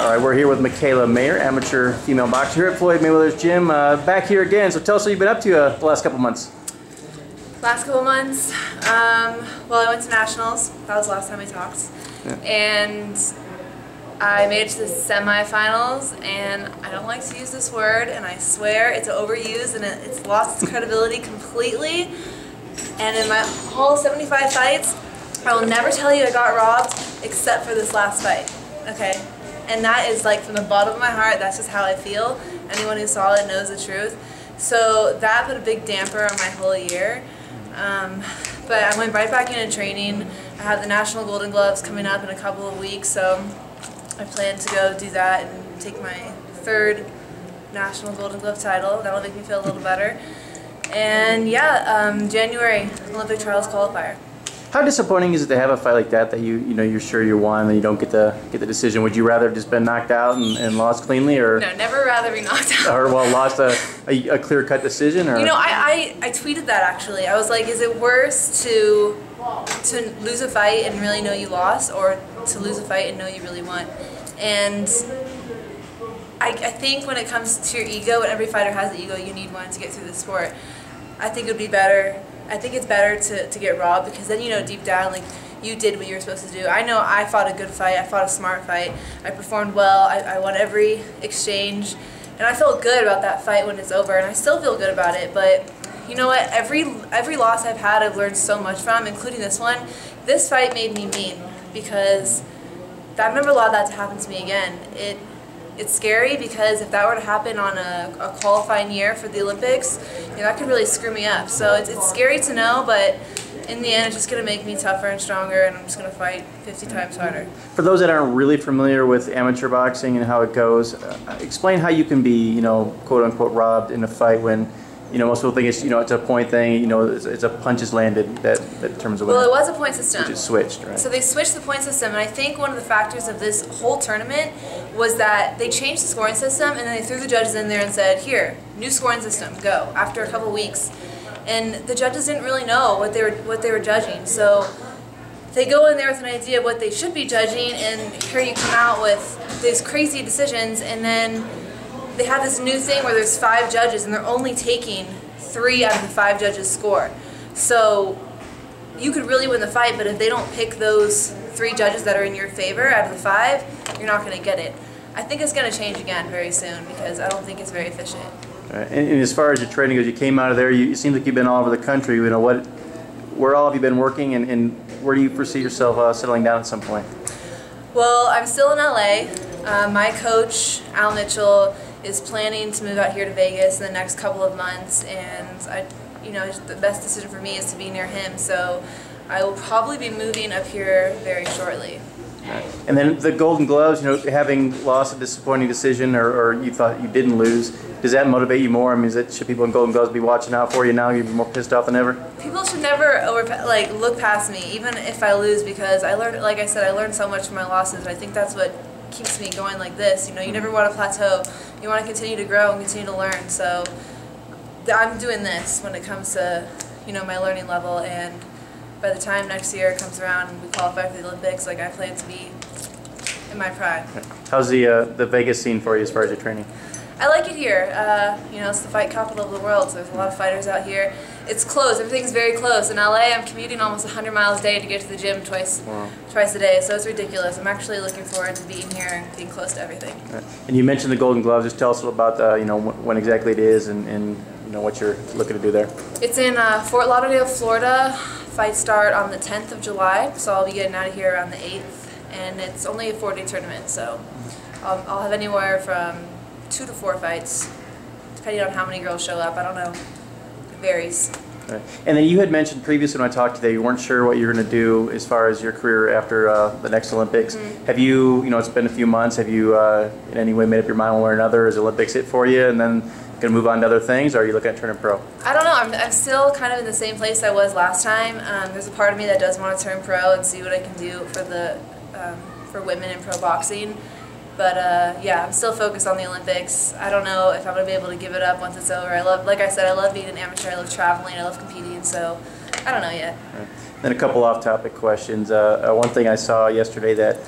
All right, we're here with Mikaela Mayer, amateur female boxer here at Floyd Mayweather's gym. Back here again, so tell us what you've been up to the last couple months. Last couple months, well, I went to nationals. That was the last time we talked. Yeah. And I made it to the semifinals, and I don't like to use this word, and I swear it's overused and it's lost its credibility completely. And in my whole 75 fights, I will never tell you I got robbed except for this last fight, okay? And that is like from the bottom of my heart, that's just how I feel. Anyone who saw it knows the truth. So that put a big damper on my whole year. But I went right back into training. I have the National Golden Gloves coming up in a couple of weeks, so I plan to go do that and take my third National Golden Glove title. That'll make me feel a little better. And yeah, January, Olympic trials qualifier. How disappointing is it to have a fight like that you're sure you won and you don't get the decision? Would you rather have just been knocked out and lost cleanly, or no, never rather be knocked out, or well, lost a clear-cut decision? Or? You know, I tweeted that actually. I was like, is it worse to lose a fight and really know you lost, or to lose a fight and know you really won? And I think when it comes to your ego, and every fighter has the ego, you need one to get through the sport. I think it would be better. I think it's better to get robbed, because then you know deep down, like, you did what you were supposed to do. I know I fought a good fight. I fought a smart fight. I performed well. I won every exchange, and I felt good about that fight when it's over, and I still feel good about it. But you know what? Every loss I've had, I've learned so much from, including this one. This fight made me mean, because I've never allowed that to happen to me again. It's scary, because if that were to happen on a qualifying year for the Olympics, you know, that could really screw me up. So it's scary to know, but in the end, it's just going to make me tougher and stronger, and I'm just going to fight 50 times harder. For those that aren't really familiar with amateur boxing and how it goes, explain how you can be, you know, quote unquote robbed in a fight when, you know, most people think it's, you know, it's a point thing, you know, it's a punches landed that determines the winner. Well, it was a point system. Which is switched, right? So they switched the point system, and I think one of the factors of this whole tournament was that they changed the scoring system, and then they threw the judges in there and said, here, new scoring system, go, after a couple of weeks. And the judges didn't really know what they were judging. So they go in there with an idea of what they should be judging, and here you come out with these crazy decisions, and then they have this new thing where there's 5 judges, and they're only taking 3 out of the 5 judges' score. So you could really win the fight, but if they don't pick those 3 judges that are in your favor out of the 5, you're not going to get it. I think it's going to change again very soon, because I don't think it's very efficient. And as far as your training goes, you came out of there, you seem like you've been all over the country. You know, where all have you been working, and where do you foresee yourself settling down at some point? Well, I'm still in LA. My coach, Al Mitchell, is planning to move out here to Vegas in the next couple of months, and you know, the best decision for me is to be near him. So I will probably be moving up here very shortly. Right. And then the Golden Gloves, you know, having lost a disappointing decision, or you thought you didn't lose, does that motivate you more? I mean, should people in Golden Gloves be watching out for you now? You're more pissed off than ever? People should never look past me, even if I lose, because I learned, like I said, I learned so much from my losses, and I think that's what keeps me going like this. You know, you never want to plateau. You want to continue to grow and continue to learn. So I'm doing this when it comes to, you know, my learning level, and by the time next year comes around and we qualify for the Olympics, like, I plan to be in my prime. How's the Vegas scene for you as far as your training? I like it here. You know, it's the fight capital of the world, so there's a lot of fighters out here. It's close. Everything's very close. In LA, I'm commuting almost 100 miles a day to get to the gym twice a day, so it's ridiculous. I'm actually looking forward to being here and being close to everything. Right. And you mentioned the Golden Gloves. Just tell us about you know, when exactly it is, and you know, what you're looking to do there. It's in Fort Lauderdale, Florida. Fights start on the 10th of July, so I'll be getting out of here around the 8th, and it's only a 4-day tournament, so I'll have anywhere from 2 to 4 fights, depending on how many girls show up. I don't know. It varies. Right. And then you had mentioned previously when I talked to you, you weren't sure what you were going to do as far as your career after the next Olympics. Mm-hmm. Have you, you know, it's been a few months, have you in any way made up your mind one way or another? Is Olympics it for you, and then going to move on to other things, or are you looking at turning pro? I don't know. I'm still kind of in the same place I was last time. There's a part of me that does want to turn pro and see what I can do for women in pro boxing. But yeah, I'm still focused on the Olympics. I don't know if I'm going to be able to give it up once it's over. Like I said, I love being an amateur. I love traveling. I love competing. So I don't know yet. Right. Then a couple off-topic questions. One thing I saw yesterday that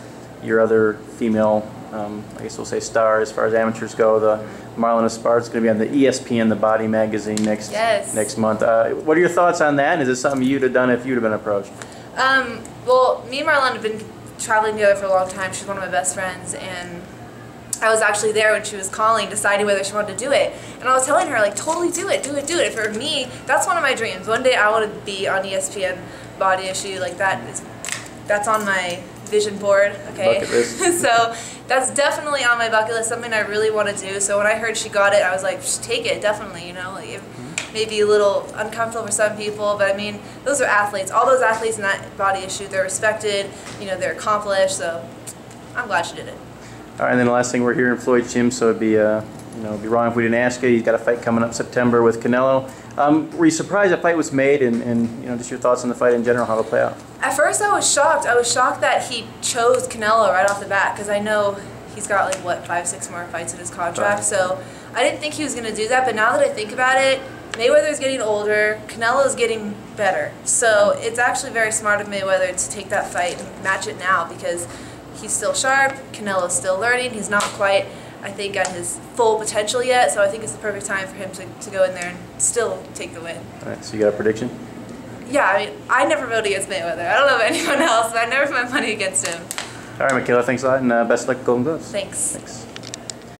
your other female I guess we'll say star as far as amateurs go. The Marlen Esparza is going to be on the ESPN, the Body magazine next month. What are your thoughts on that? And is this something you'd have done if you'd have been approached? Well, me and Marlen have been traveling together for a long time. She's one of my best friends, and I was actually there when she was calling, deciding whether she wanted to do it. And I was telling her, like, totally do it, do it, do it. For me, that's one of my dreams. One day I want to be on ESPN Body issue, like that's on my vision board, okay? Bucket list. So that's definitely on my bucket list, something I really want to do. So when I heard she got it, I was like, just take it, definitely, you know? Like, it may be a little uncomfortable for some people, but I mean, those are athletes. All those athletes in that body issue, they're respected, you know, they're accomplished, so I'm glad she did it. All right, and then the last thing, we're here in Floyd's gym, so it'd be, it'd be wrong if we didn't ask you. He's got a fight coming up September with Canelo. Were you surprised that fight was made, and just your thoughts on the fight in general, how it'll play out? At first, I was shocked. I was shocked that he chose Canelo right off the bat, because I know he's got like what 5-6 more fights in his contract. So I didn't think he was going to do that. But now that I think about it, Mayweather's getting older, Canelo's getting better. So it's actually very smart of Mayweather to take that fight and match it now, because he's still sharp, Canelo's still learning, he's not quite, I think, at his full potential yet, so I think it's the perfect time for him to go in there and still take the win. All right, so you got a prediction? Yeah, I mean, I never vote against Mayweather. I don't know about anyone else, but I never put my money against him. All right, Mikaela, thanks a lot, and best of luck with Golden Gloves. Thanks. Thanks.